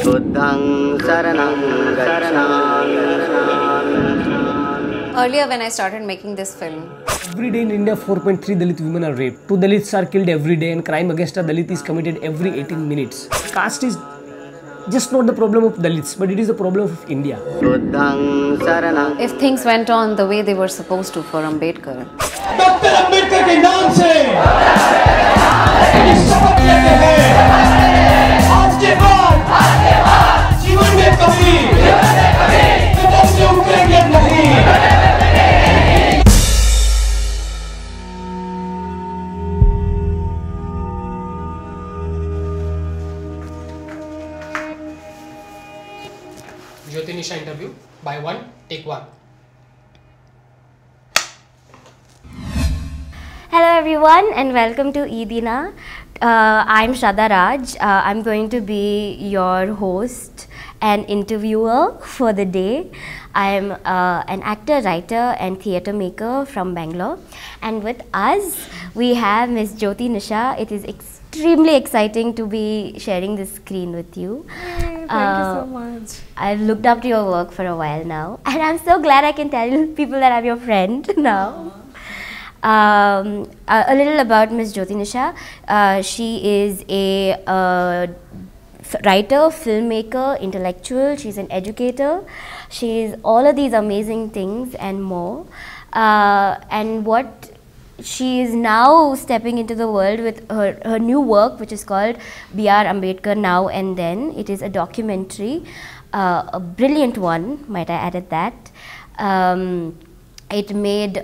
Earlier when I started making this film, every day in India 4.3 Dalit women are raped. 2 Dalits are killed every day and crime against a Dalit is committed every 18 minutes. Caste is just not the problem of Dalits, but it is the problem of India. if things went on the way they were supposed to for Ambedkar, doctor Ambedkar के नाम से शपथ लेते हैं आज के बाद जीवन में कभी कदम से उतरेंगे नहीं। Jyoti Nisha interview by one, take one. Hello everyone and welcome to eedina. I'm Shraddha Raj. I'm going to be your host and interviewer for the day. I'm an actor, writer and theatre maker from Bangalore, and with us we have Miss Jyoti Nisha. It is extremely exciting to be sharing this screen with you. Thank you so much. I've looked up to your work for a while now, and I'm so glad I can tell people that I'm your friend now. A little about Miss Jyoti Nisha. She is a writer, filmmaker, intellectual. She's an educator. She's all of these amazing things and more. And what she is now stepping into the world with her new work, which is called B.R. Ambedkar Now and Then. It is a documentary, a brilliant one, might I add at that. It made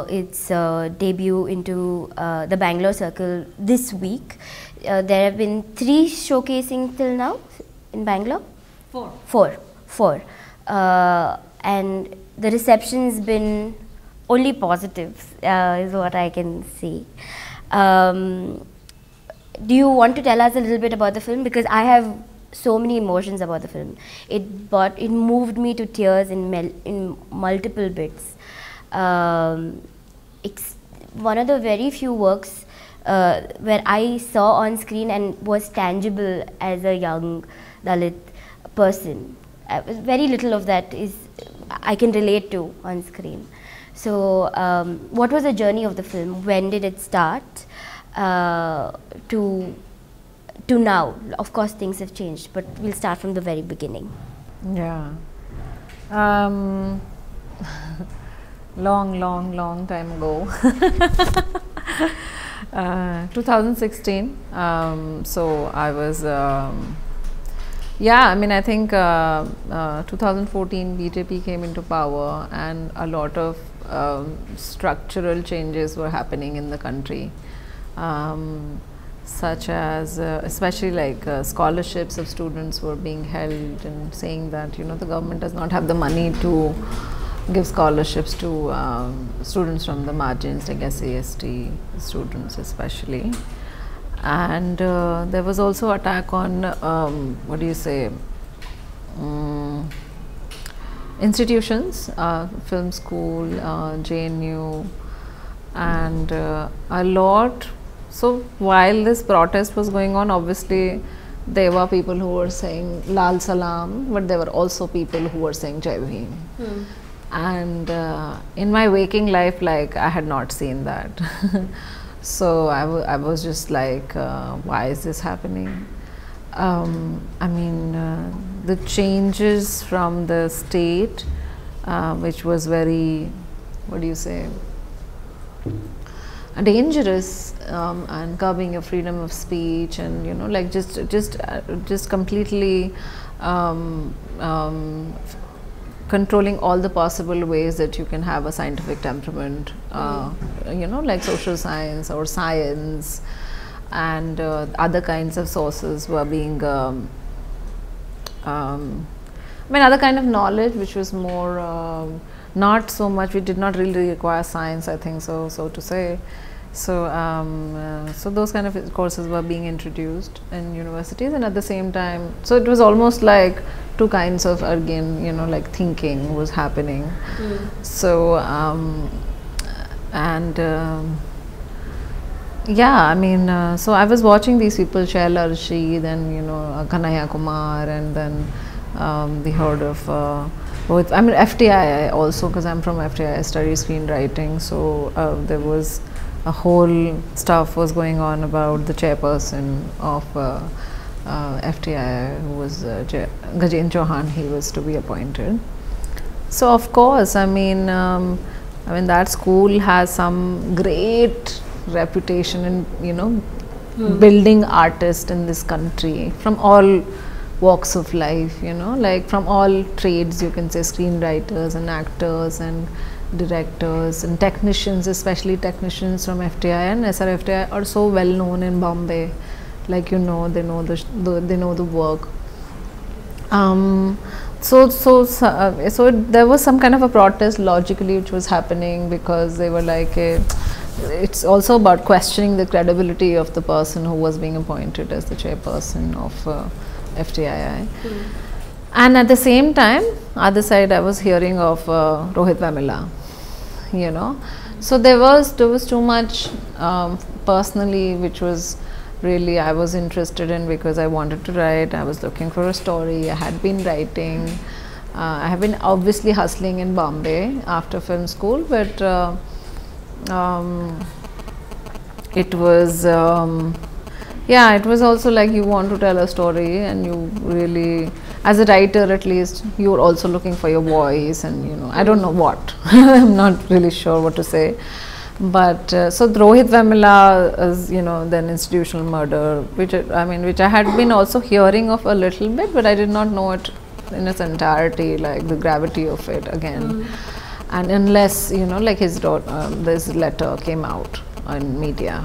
its debut into the Bangalore Circle this week. There have been 3 showcasing till now in Bangalore? 4. And the reception's been only positive, is what I can see. Do you want to tell us a little bit about the film? Because I have so many emotions about the film. It moved me to tears in multiple bits. One of the very few works where I saw on screen and was tangible as a young Dalit person. Very little of that is I can relate to on screen. So what was the journey of the film? When did it start to now? Of course things have changed, but we'll start from the very beginning. Yeah. Long time ago. 2016. So I was, yeah, I mean, I think 2014 BJP came into power and a lot of structural changes were happening in the country. Such as, especially like scholarships of students were being held and saying that, you know, the government does not have the money to give scholarships to students from the margins like SC/ST students especially. And there was also attack on what do you say, institutions, film school, JNU, and a lot. So while this protest was going on, obviously there were people who were saying Lal Salam, but there were also people who were saying Jai Bhim. And in my waking life, like, I had not seen that. So I was just like, why is this happening? I mean, the changes from the state, which was very, what do you say, dangerous, and curbing your freedom of speech, and, you know, like just completely controlling all the possible ways that you can have a scientific temperament, you know, like social science or science, and other kinds of sources were being, I mean, other kind of knowledge which was more, not so much, we did not really require science, I think so to say. So, so those kind of courses were being introduced in universities, and at the same time, so it was almost like 2 kinds of, again, you know, like thinking was happening. So, and Yeah, I mean, so I was watching these people, Shail Arshi, then Kanhaiya Kumar, and then we heard of FTI also, because I'm from FTI, I study screenwriting. So there was a whole stuff was going on about the chairperson of FTI, who was Gajen Chauhan. He was to be appointed. So of course, I mean that school has some great reputation in building artists in this country from all walks of life, like from all trades, you can say, screenwriters and actors and directors and technicians, especially technicians from FTI and SRFTI are so well known in Bombay, like they know the work. So there was some kind of a protest logically which was happening, because they were like it's also about questioning the credibility of the person who was being appointed as the chairperson of FTII. And at the same time, other side, I was hearing of Rohit Vemula, so there was too much personally, which was really I was interested in, because I wanted to write. I was looking for a story. I had been writing. I have been obviously hustling in Bombay after film school, but it was it was also like you want to tell a story, and you really, as a writer at least, you're also looking for your voice, and I don't know what I'm not really sure what to say. But so Rohit Vemula is then institutional murder, which I had been also hearing of a little bit, but I did not know it in its entirety, like the gravity of it again. And unless like his this letter came out in media,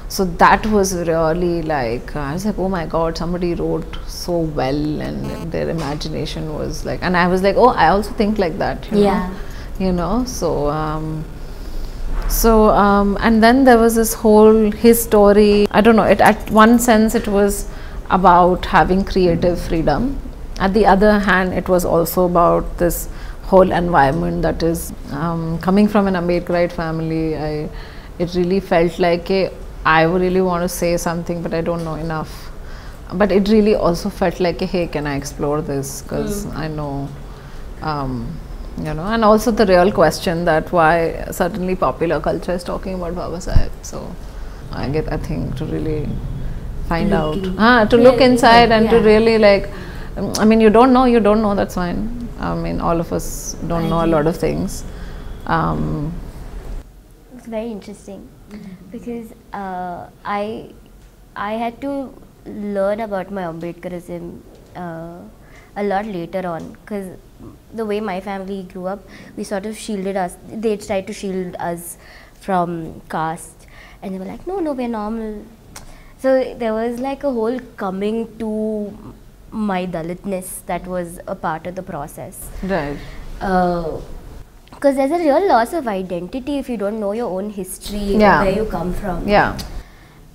so that was really like I was like, oh my god, somebody wrote so well, and their imagination was like, and I was like, oh, I also think like that, so and then there was this whole his story. I don't know, at one sense it was about having creative freedom. At the other hand, it was also about this whole environment that is coming from an Ambedkarite family. It really felt like I really want to say something, but I don't know enough. But it really also felt like hey, can I explore this? Because I know, and also the real question that why certainly popular culture is talking about Baba Saheb. So I think to really find out, to look inside and to really like, I mean, you don't know, that's fine. I mean, all of us don't know a lot of things. It's very interesting because I had to learn about my Ambedkarism a lot later on, because the way my family grew up, we sort of shielded us. They tried to shield us from caste, and they were like, no, we're normal. So there was like a whole coming to my Dalitness that was a part of the process. Right. Because there's a real loss of identity if you don't know your own history, where you come from. Yeah.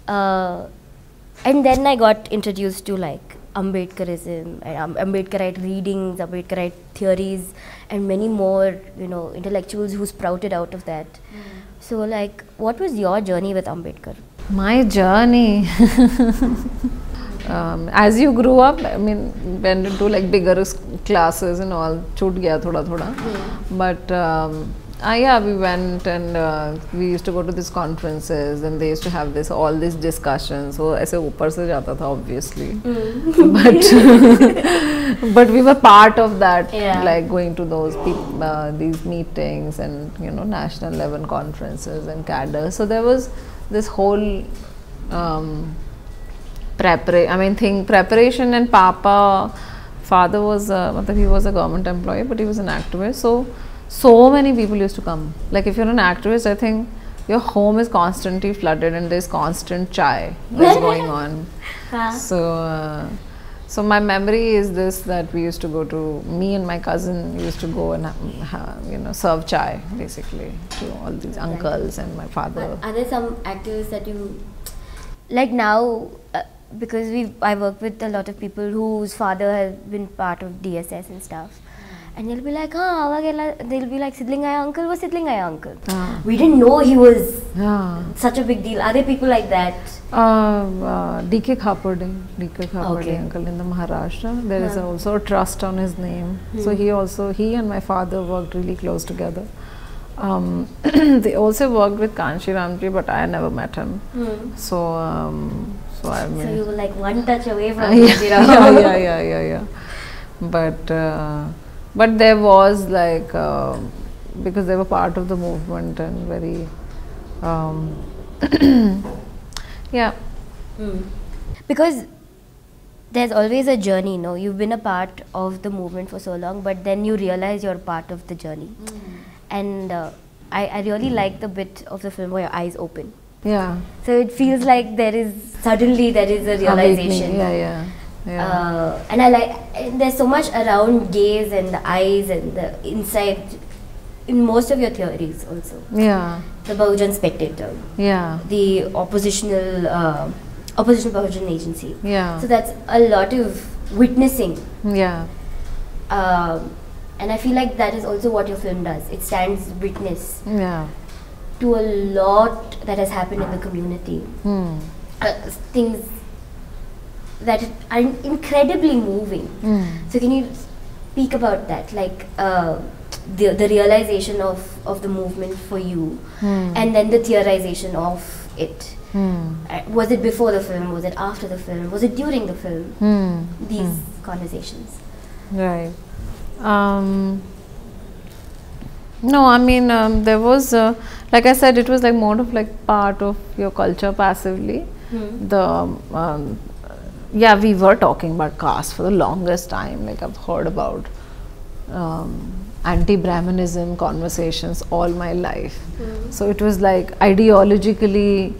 And then I got introduced to like Ambedkarism, Ambedkarite readings, Ambedkarite theories, and many more, intellectuals who sprouted out of that. So like, what was your journey with Ambedkar? My journey, as you grew up, I mean, went into like bigger classes and all, chut gaya thoda. But we went and we used to go to these conferences, and they used to have all these discussions. So aise upar se jata tha, obviously. But we were part of that, like going to those these meetings and national level conferences and cadres. So there was this whole preparation, and father was he was a government employee, but he was an activist. So many people used to come. Like if you're an activist, I think your home is constantly flooded and there's constant chai that's going on. So my memory is this, that we used to go to, me and my cousin used to go and serve chai basically to all these uncles and my father. Are there some activists that you like now? Because I work with a lot of people whose father has been part of DSS and stuff. And they'll be like, they'll be like, Sidlingaya uncle was Sidlingaya uncle. We didn't know he was such a big deal. Are there people like that? DK Khapade Okay. uncle in the Maharashtra. There is also a trust on his name. So he and my father worked really close together. They also worked with Kanshi Ramji, but I never met him. So I mean, So you were like one touch away from yeah. But there was like because they were part of the movement and very yeah. Because there's always a journey, no? You've been a part of the movement for so long, but then you realize you're part of the journey. And I really like the bit of the film where your eyes open. Yeah. So it feels like suddenly there is a realization. Yeah. And I like, and there's so much around gaze and the eyes and the inside in most of your theories also. Yeah. The Bahujan Spectator. Yeah. The opposition Bahujan Agency. Yeah. So that's a lot of witnessing. Yeah. And I feel like that is also what your film does. It stands witness Yeah. to a lot that has happened in the community. Things that are incredibly moving. So can you speak about that? Like the realization of the movement for you and then the theorization of it. Was it before the film? Was it after the film? Was it during the film? These conversations. Right. No, I mean there was like I said, it was like more of like part of your culture passively. Yeah, we were talking about caste for the longest time. Like I've heard about anti-Brahmanism conversations all my life. So it was like ideologically,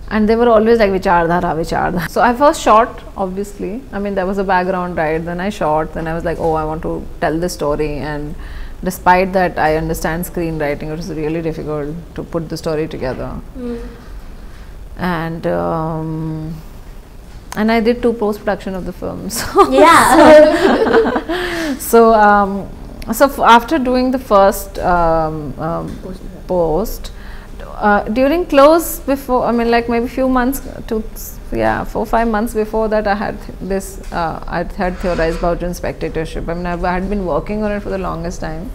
and they were always like vichardhara. So I first shot, obviously. I mean, there was a background, right? Then I shot. Then I was like, oh, I want to tell this story. And despite that, I understand screenwriting. It was really difficult to put the story together. And I did 2 post-production of the film. So Yeah. so after doing the first post, during close before, I mean, like maybe few months to 4-5 months before that, I had this I had theorized Bahujan spectatorship. I mean, I had been working on it for the longest time,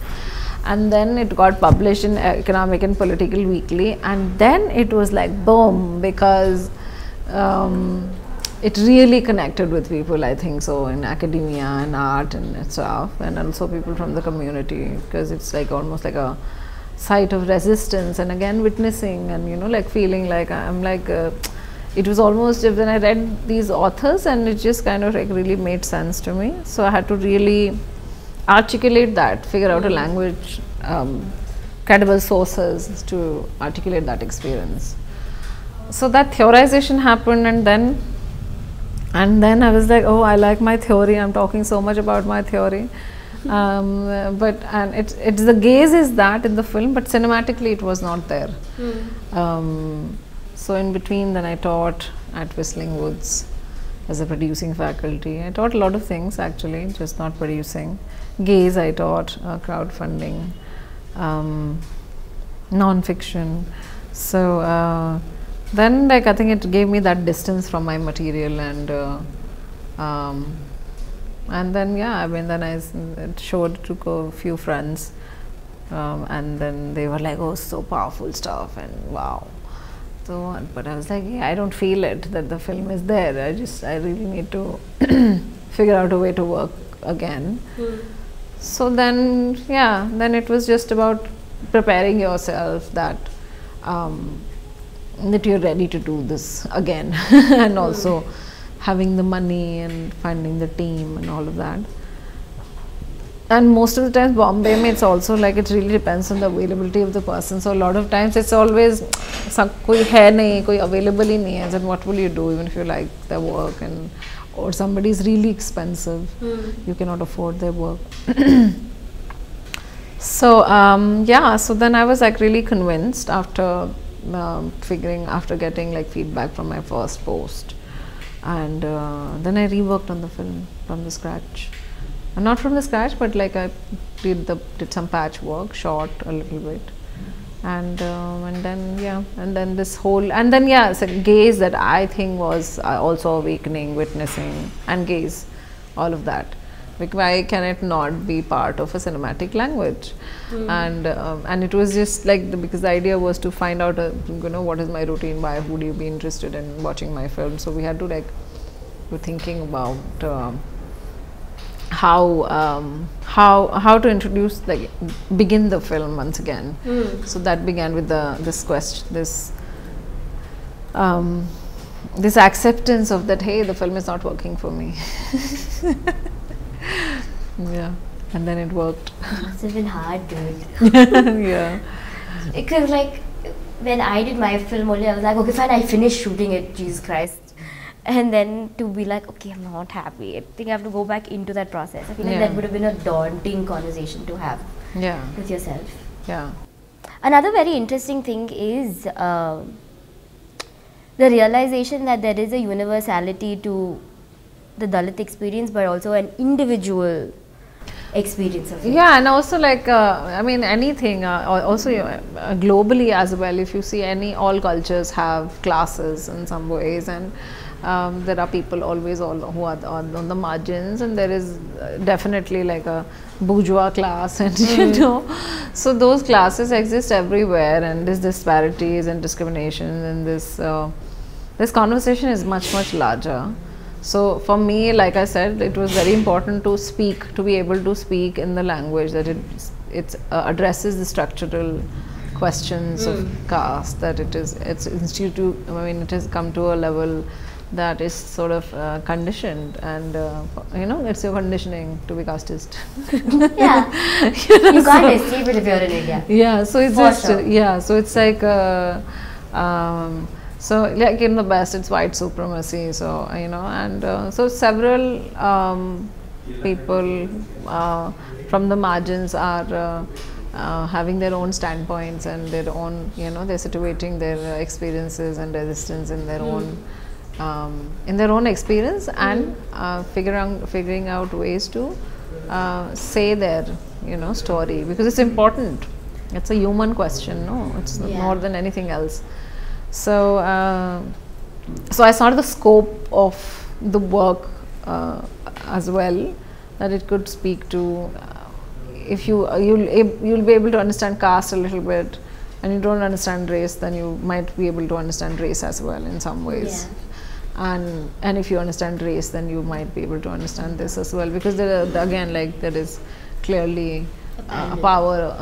and then it got published in Economic and Political Weekly, and then it was like boom, because it really connected with people, I think so, in academia and art and stuff, and also people from the community, because it's like almost like a site of resistance, and again witnessing, and you know, like feeling like I'm like it was almost when I read these authors, and it just kind of like really made sense to me. So I had to really articulate that, figure out a language, credible sources to articulate that experience. So that theorization happened, and then I was like, oh, I like my theory, I'm talking so much about my theory. It's the gaze is that in the film, but cinematically it was not there. So in between, then I taught at Whistling Woods as a producing faculty. I taught a lot of things actually, just not producing. Gaze I taught, crowdfunding, non-fiction. So then, like, I think it gave me that distance from my material, and then I mean, then I showed to a few friends, and then they were like, oh, so powerful stuff, and wow. So, but I was like, yeah, I don't feel it that the film is there. I really need to figure out a way to work again. So then, then it was just about preparing yourself that you're ready to do this again, and also having the money and finding the team and all of that. And most of the times Bombay it's also like it really depends on the availability of the person. So a lot of times it's always koi hai nahi, koi available hi nahi hai, then what will you do even if you like their work, or somebody is really expensive, you cannot afford their work. So so then I was like really convinced after getting like feedback from my first post, and then I reworked on the film from the scratch. not from the scratch, but like I did some patchwork, short a little bit, and then this whole, and then so gaze that I think was also awakening, witnessing, and gaze, all of that. Like, why can it not be part of a cinematic language? And it was just like because the idea was to find out what is my routine, why would you be interested in watching my film. So we had to we're thinking about how to introduce, begin the film once again. So that began with this question, this acceptance of that, hey, the film is not working for me. Yeah, and then it worked. It must have been hard, dude. Yeah. Because when I did my film only, I was like, okay, fine, I finished shooting it, Jesus Christ. And then to be like, okay, I'm not happy. I think I have to go back into that process. I feel like that would have been a daunting conversation to have with yourself. Yeah. Another very interesting thing is the realization that there is a universality to the Dalit experience, but also an individual experience of it. Yeah, and also I mean, anything, also globally as well, if you see all cultures have classes in some ways, and there are people always who are on the margins, and there is definitely a bourgeois class, and so those classes exist everywhere, and there's disparities and discrimination, and this conversation is much larger. So for me, like I said, it was very important to be able to speak in the language that it addresses the structural questions of caste, that it has come to a level that is sort of conditioned, and it's your conditioning to be casteist. Yeah, you can't escape it if you're in India. Yeah, so it's so it's so in the best, it's white supremacy. So and so several people from the margins are having their own standpoints and their own, they're situating their experiences and resistance in their own experience, and figuring out ways to say their story, because it's important. It's a human question, no? It's more than anything else. So so I saw the scope of the work as well, that it could speak to if you'll be able to understand caste a little bit, and you don't understand race, then you might be able to understand race as well in some ways. And if you understand race, then you might be able to understand this as well, because there is clearly a power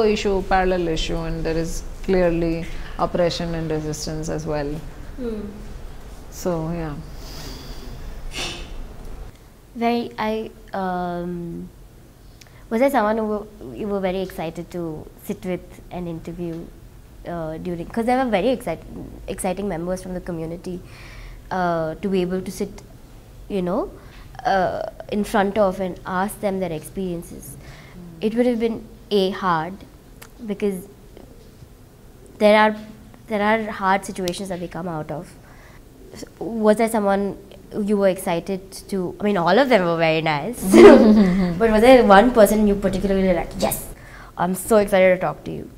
issue, parallel issue, and there is clearly oppression and resistance as well. So yeah. Was there someone who you were very excited to sit with and interview during, because there were very exciting members from the community to be able to sit, in front of and ask them their experiences? It would have been hard, because there are hard situations that we come out of. Was there someone you were excited to? I mean, all of them were very nice, but was there one person you particularly like, yes, I'm so excited to talk to you?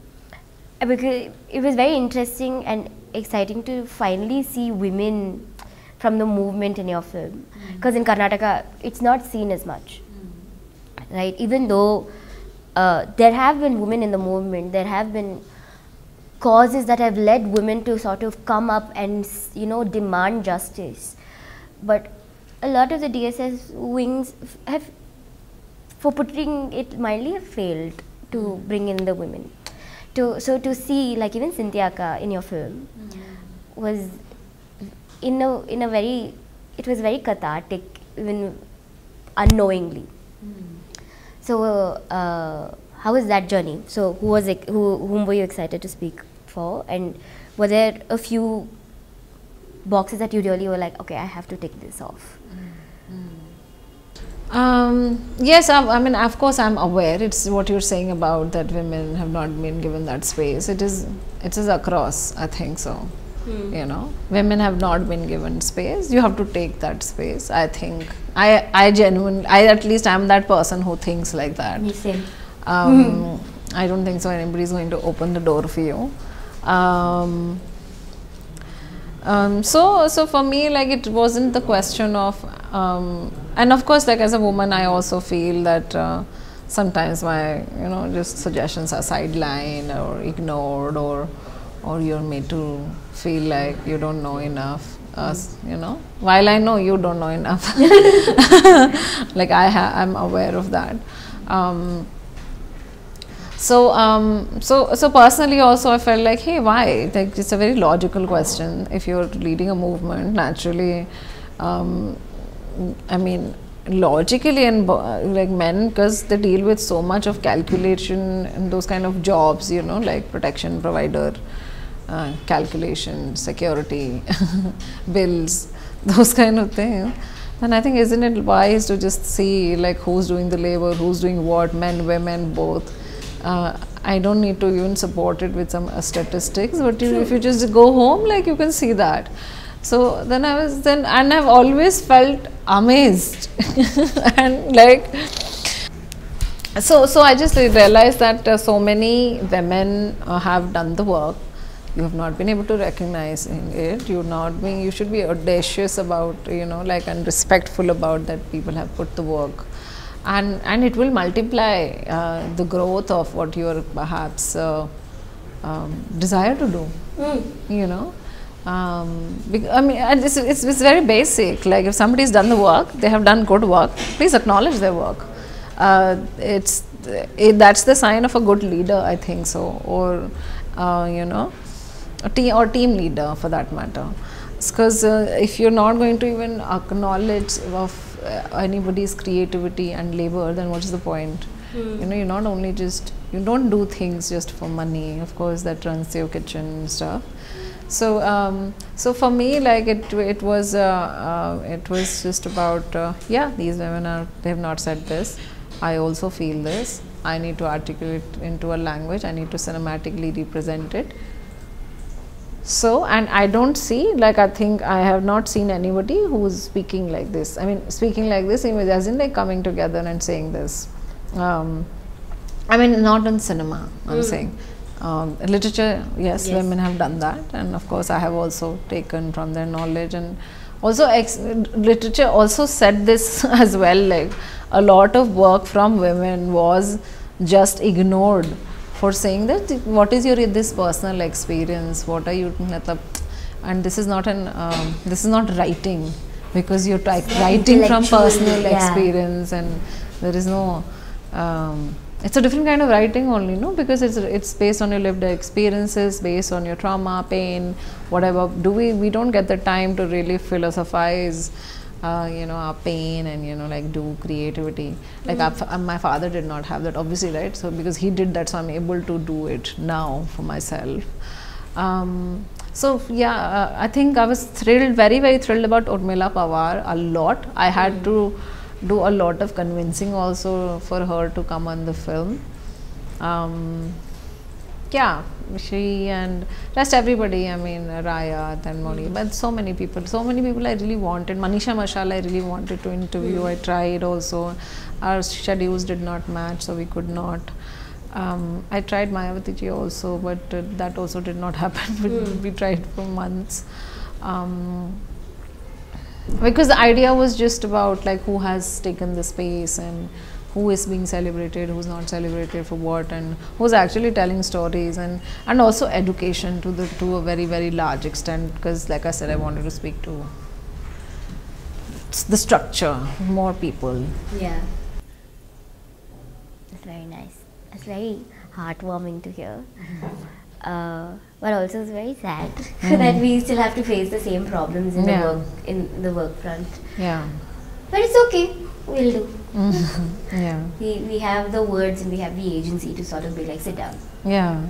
Because it was very interesting and exciting to finally see women from the movement in your film, because in Karnataka it's not seen as much, right? Even though there have been women in the movement, there have been causes that have led women to sort of come up and demand justice, but a lot of the DSS wings have, for putting it mildly, have failed to bring in the women. So to see, like, even Cynthia Ka in your film was in a very, it was very cathartic, even unknowingly. So how was that journey? So whom were you excited to speak for, and were there a few boxes that you really were like, okay, I have to take this off? Yes, I mean, of course I'm aware. It's what you're saying about that women have not been given that space. It is across, I think so. You know, women have not been given space. You have to take that space. I think I genuinely, I at least am that person who thinks like that. Me same. I don't think so anybody is going to open the door for you. So for me, like, it wasn't the question of, and of course, like, as a woman, I also feel that sometimes my, you know, just suggestions are sidelined or ignored, or you're made to feel like you don't know enough. You know, while I know you don't know enough, like I'm aware of that. So personally also I felt like, hey, why? Like, it's a very logical question. If you're leading a movement, naturally, I mean, logically, and like men, because they deal with so much of calculation and those kind of jobs, you know, like protection provider, calculation, security, bills, those kind of things. And I think, isn't it wise to just see like who's doing the labor, who's doing what, men, women, both. I don't need to even support it with some statistics, but if you just go home, like, you can see that. So then and I've always felt amazed and like, so I just realized that so many women have done the work. You have not been able to recognize it. You should be audacious about, you know, like, and respectful about that people have put the work. And it will multiply the growth of what you are perhaps desire to do. You know, I mean, it's very basic. Like, if somebody's done the work, they have done good work, please acknowledge their work. That's the sign of a good leader, I think so, or you know, a team leader for that matter. Because if you're not going to even acknowledge of anybody's creativity and labor, then what is the point? You know, you're not only just, you don't do things just for money. Of course, that runs your kitchen and stuff. So so for me, like, it was just about yeah, these women they have not said this. I also feel this. I need to articulate into a language. I need to cinematically represent it. So, and I don't see, like, I think I have not seen anybody who's speaking like this. I mean, speaking like this, as in like coming together and saying this. I mean, not in cinema, I'm saying. Literature, yes, women have done that. And of course, I have also taken from their knowledge. And also, literature also said this as well, like, a lot of work from women was just ignored. For saying that, what is your this personal experience? What are you? And this is not this is not writing, because you're writing from personal experience, and there is no. It's a different kind of writing only, no? Because it's based on your lived experiences, based on your trauma, pain, whatever. We don't get the time to really philosophize. You know, our pain, and, you know, like, do creativity. Like, my father did not have that, obviously, right? So because he did that, so I'm able to do it now for myself. So yeah, I think I was thrilled, very, very thrilled about Urmila Pawar a lot. I had to do a lot of convincing also for her to come on the film. Yeah, she and rest everybody, I mean, Raya, and Moni, but so many people I really wanted. Manisha Mashal I really wanted to interview. I tried also. Our schedules did not match, so we could not. I tried Mayawati ji also, but that also did not happen. We tried for months. Because the idea was just about, like, who has taken the space and who is being celebrated, who's not celebrated for what, and who's actually telling stories, and also education to a very, very large extent, because, like I said, I wanted to speak to the structure, more people. Yeah. It's very nice. It's very heartwarming to hear. But also it's very sad that we still have to face the same problems in the work front. Yeah. But it's okay. We'll do. Yeah. We have the words and we have the agency to sort of be like, sit down. Yeah.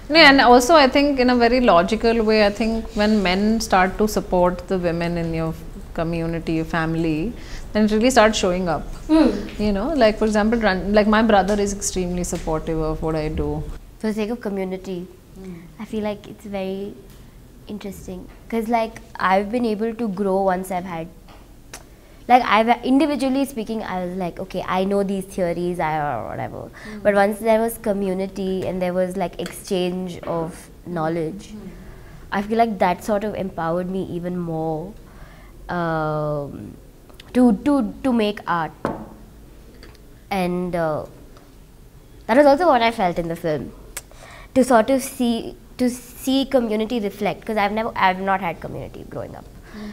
And also, I think in a very logical way, I think when men start to support the women in your community, your family, then it really starts showing up. You know, like, for example, like, my brother is extremely supportive of what I do. For the sake of community, I feel like it's very interesting because like I've been able to grow once I've had, like I've individually speaking, I was like, okay, I know these theories, or whatever. But once there was community and there was like exchange of knowledge, I feel like that sort of empowered me even more to make art. And that was also what I felt in the film, to sort of see community reflect, because I've not had community growing up.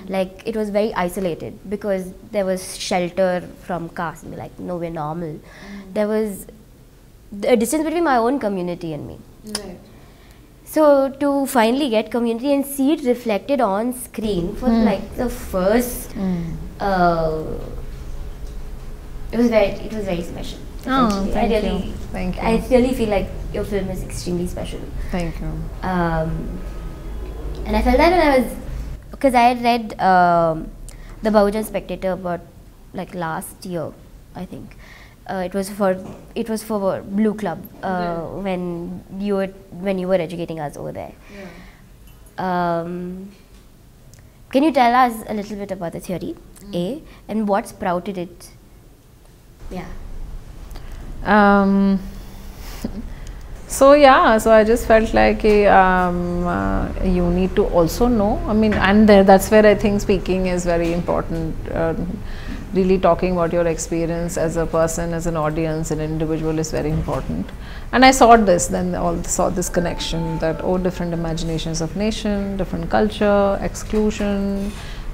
Like it was very isolated because there was shelter from caste, and like, no, we're normal. There was a distance between my own community and me. Right. So to finally get community and see it reflected on screen for like the first, it was very special. Oh, Thank you. I really feel like your film is extremely special. Thank you. And I felt that when I was, because I had read the Bahujan Spectator about like last year, I think. It was for Blue Club when you were educating us over there. Yeah. Can you tell us a little bit about the theory, A, and what sprouted it? Yeah. So I just felt like you need to also know. I mean, and that's where I think speaking is very important. Really talking about your experience as a person, as an audience, an individual is very important. And I saw this, then saw this connection that, oh, different imaginations of nation, different culture, exclusion,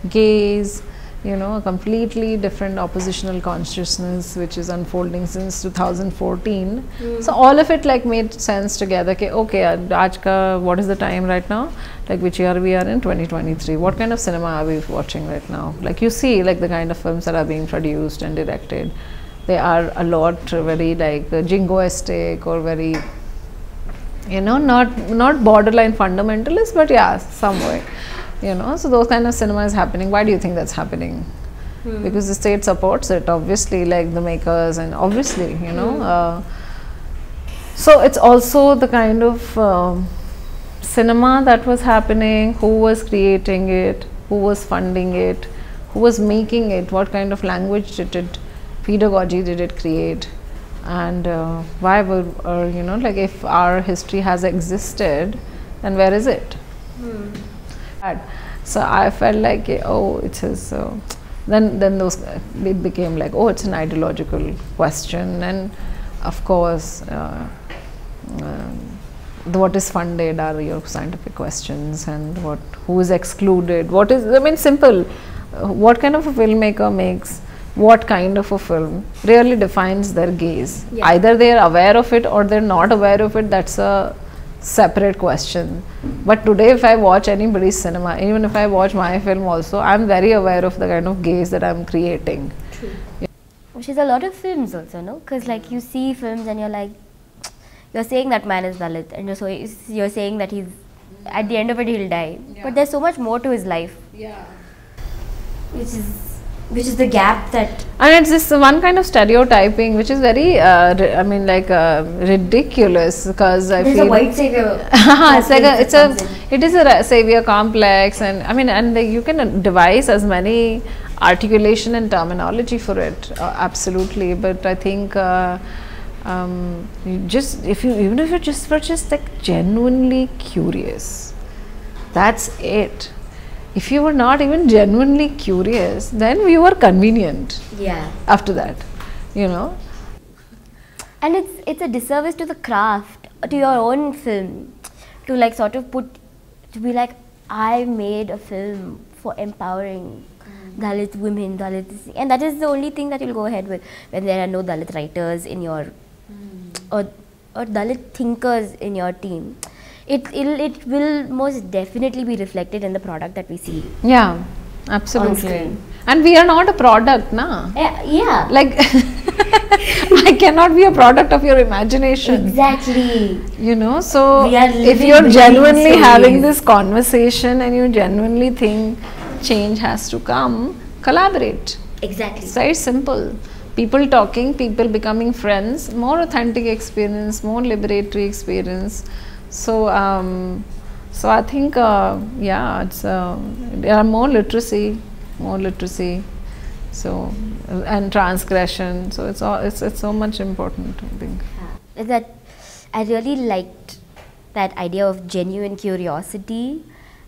gaze, you know, a completely different oppositional consciousness which is unfolding since 2014. So all of it like made sense together. Okay, what is the time right now? Like which year we are in? 2023. What kind of cinema are we watching right now? Like you see, like the kind of films that are being produced and directed, they are a lot very like jingoistic or very, you know, not borderline fundamentalist, but yeah, some way. You know, so those kind of cinema is happening. Why do you think that's happening? Because the state supports it, obviously, like the makers, and obviously, you know. So it's also the kind of cinema that was happening, who was creating it, who was funding it, who was making it, what kind of language did it, pedagogy did it create, and why were, you know, like if our history has existed, then where is it? So I felt like, oh, it is. Then it became like, oh, it's an ideological question, and of course, what is funded are your scientific questions, and who is excluded. What is, I mean, simple. What kind of a filmmaker makes what kind of a film really defines their gaze. Yeah. Either they are aware of it or they're not aware of it. That's a separate question. But today if I watch anybody's cinema, even if I watch my film also, I'm very aware of the kind of gaze that I'm creating. True. Yeah. Which is a lot of films also, no? Because like you see films and you're like, you're saying that man is Dalit, and you're saying that he's, at the end of it he'll die. Yeah. But there's so much more to his life. Yeah. Which is the gap that... And it's this one kind of stereotyping which is very, ridiculous, because I feel... There's a white savior. It is a savior complex, and I mean, and you can devise as many articulation and terminology for it, absolutely, but I think even if you're just like genuinely curious, that's it. If you were not even genuinely curious, then you were convenient. Yeah. After that, you know. And it's a disservice to the craft, to your own film, to like sort of to be like, I made a film for empowering Dalit women, Dalit, and that is the only thing that you'll go ahead with when there are no Dalit writers in your or Dalit thinkers in your team. It will most definitely be reflected in the product that we see. Yeah, absolutely. And we are not a product, na? Yeah. Like, I cannot be a product of your imagination. Exactly. You know, so if you're genuinely having this conversation and you genuinely think change has to come, collaborate. Exactly. It's very simple. People talking, people becoming friends, more authentic experience, more liberatory experience. So So I think it's there are more literacy, so and transgression. So it's so much important, I think. That I really liked that idea of genuine curiosity,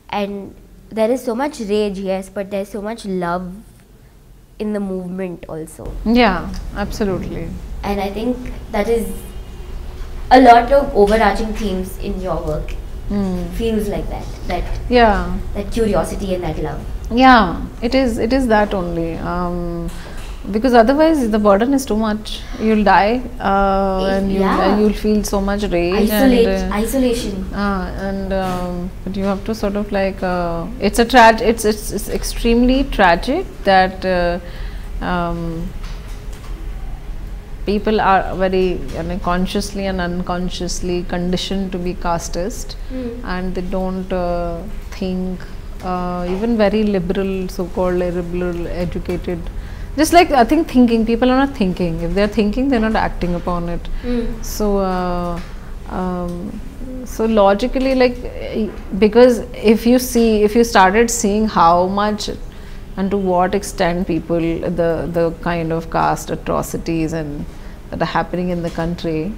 and there is so much rage, yes, but there's so much love in the movement also. Yeah, absolutely. And I think that is a lot of overarching themes in your work. Feels like that Yeah. that curiosity and that love. Yeah, it is that only. Because otherwise the burden is too much. You'll die, and you'll feel so much rage isolation. But you have to sort of like it's extremely tragic that people are very consciously and unconsciously conditioned to be casteist, and they don't think, even very liberal, so-called liberal, educated. Just like I think thinking, people are not thinking. If they're thinking, they're not acting upon it. So logically, like, because if you started seeing how much and to what extent people, the kind of caste atrocities and that are happening in the country,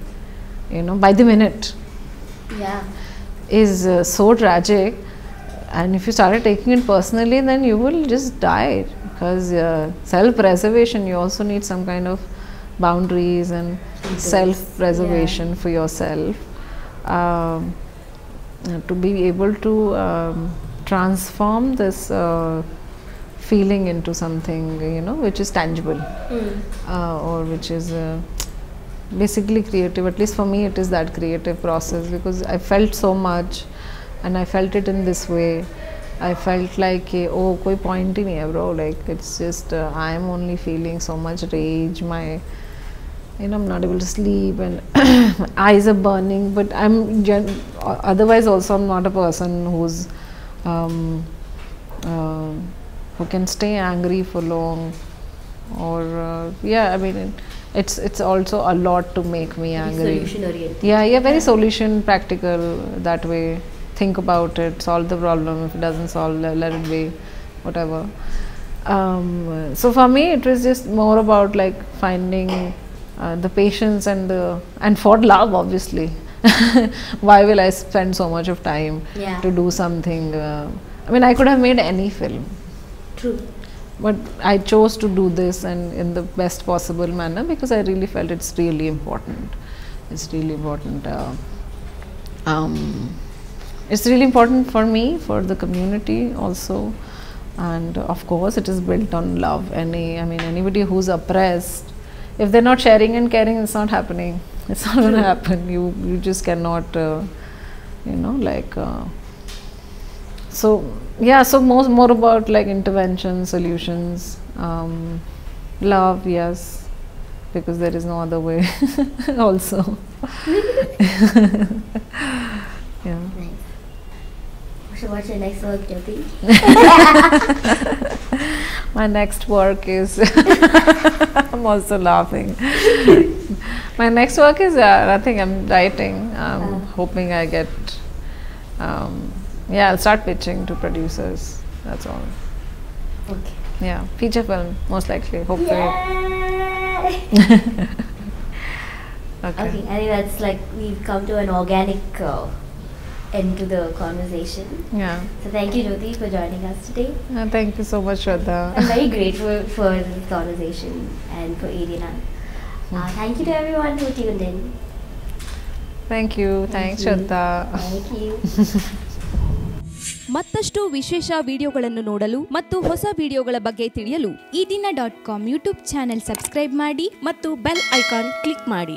by the minute, is so tragic. And if you started taking it personally, then you will just die. Because self-preservation, you also need some kind of boundaries and self-preservation for yourself, to be able to transform this feeling into something which is tangible, or which is basically creative. At least for me, it is that creative process, because I felt so much and I felt it in this way. I felt like, oh, koi point hi nahi hai, bro. Like, it's just I am only feeling so much rage. I'm not able to sleep, and my eyes are burning. But otherwise also I'm not a person who's who can stay angry for long, or it's also a lot to make me angry. Solution oriented. Yeah, very solution practical that way. Think about it, solve the problem. If it doesn't solve, let it be, whatever. So for me, it was just more about like finding the patience and for love, obviously. Why will I spend so much of time to do something? I could have made any film. True. But I chose to do this, and in the best possible manner, because I really felt it's really important. It's really important. It's really important for me, for the community also, and of course it is built on love. Anybody who's oppressed, if they're not sharing and caring, it's not happening. It's not going to happen. You just cannot, so more about like intervention, solutions, love, yes, because there is no other way also. Yeah. Nice. So what's your next work, Jyoti? My next work is I'm also laughing. My next work is nothing. I'm writing. I'm hoping I get I'll start pitching to producers. That's all. Okay. Yeah, feature film most likely, hopefully. Yay! Okay, I think that's like we've come to an organic end to the conversation. Yeah. So thank you, Jyoti, for joining us today. Thank you so much, Shraddha. I'm very grateful for this conversation and for Eedina. Thank you to everyone who tuned in. Thank you. Thanks, Shraddha. Thank you. ಮತ್ತಷ್ಟು ವಿಶೇಷ ವಿಡಿಯೋಗಳನ್ನು ನೋಡಲು ಮತ್ತು ಹೊಸ ವಿಡಿಯೋಗಳ ಬಗ್ಗೆ ತಿಳಿಯಲು eedina.com YouTube channel subscribe ಮಾಡಿ ಮತ್ತು ಬೆಲ್ ಐಕಾನ್ ಕ್ಲಿಕ್ ಮಾಡಿ.